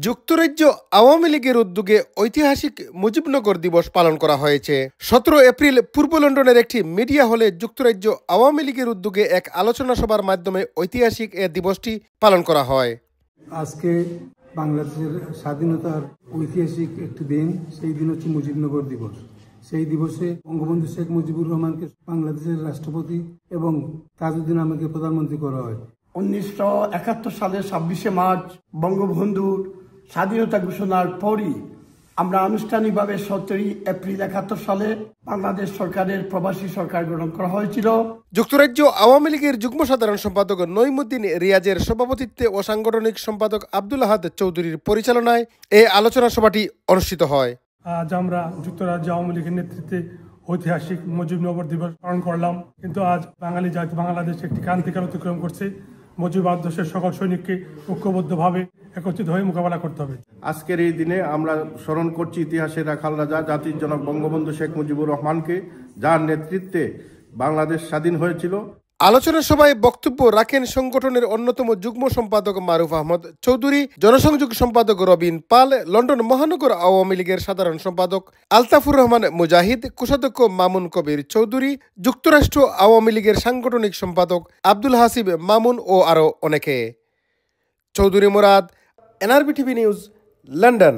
যুক্তরাজ্য আওয়ামী লীগের উদ্যোগে ঐতিহাসিক মুজিবনগর দিবস পালন করা হয়েছে। 17 এপ্রিল পূর্ব লন্ডনের একটি মিডিয়া হলে যুক্তরাজ্য আওয়ামী লীগের উদ্যোগে এক আলোচনা সভার মাধ্যমে ঐতিহাসিক এ দিবসটি পালন করা হয়। আজকে বাংলাদেশের স্বাধীনতার ঐতিহাসিক একটি দিন, সেই দিন হচ্ছে মুজিবনগর দিবস। সেই দিবসে বঙ্গবন্ধু শেখ মুজিবুর রহমানকে বাংলাদেশের রাষ্ট্রপতি এবং তাজউদ্দিন আহমেদকে প্রধানমন্ত্রী করা হয়। 1971 সালের 26শে মার্চ বঙ্গবন্ধুর স্বাধীনতা ঘোষণার পরই আমরা আনুষ্ঠানিকভাবে 17 এপ্রিল 71 সালে বাংলাদেশ সরকারের প্রবাসী সরকার গঠন করা হয়েছিল। যুক্তরাজ্য আওয়ামী লীগের যুগ্ম সাধারণ সম্পাদক নঈমুদ্দিন রিয়াজের সভাপতিত্বে ও সাংগঠনিক সম্পাদক আব্দুল আহাদ চৌধুরীর পরিচালনায় এই আলোচনা সভাটি অনুষ্ঠিত হয়। আজ আমরা যুক্তরাজ্য আওয়ামী লীগের নেতৃত্বে ঐতিহাসিক মুজিবনগর দিবস পালন করলাম। কিন্তু আজ বাঙালি জাতি বাংলাদেশ একটি ক্রান্তিকাল অতিক্রম করছে। মুজিব আদর্শের সকল সৈনিককে ঐক্যবদ্ধভাবে একত্রিত হয়ে মোকাবেলা করতে হবে। আজকের এই দিনে আমরা স্মরণ করছি ইতিহাসের রাখাল রাজা জাতির জনক বঙ্গবন্ধু শেখ মুজিবুর রহমানকে, যার নেতৃত্বে বাংলাদেশ স্বাধীন হয়েছিল। আলোচনা সভায় বক্তব্য রাখেন সংগঠনের অন্যতম যুগ্ম সম্পাদক মারুফ আহমদ চৌধুরী, জনসংযোগ সম্পাদক রবিন পাল, লন্ডন মহানগর আওয়ামী লীগের সাধারণ সম্পাদক আলতাফুর রহমান মুজাহিদ, কোষাধ্যক্ষ মামুন কবির চৌধুরী, যুক্তরাষ্ট্র আওয়ামী লীগের সাংগঠনিক সম্পাদক আব্দুল হাসিব মামুন ও আরও অনেকে। Chowdhury Murad, NRB TV news, London.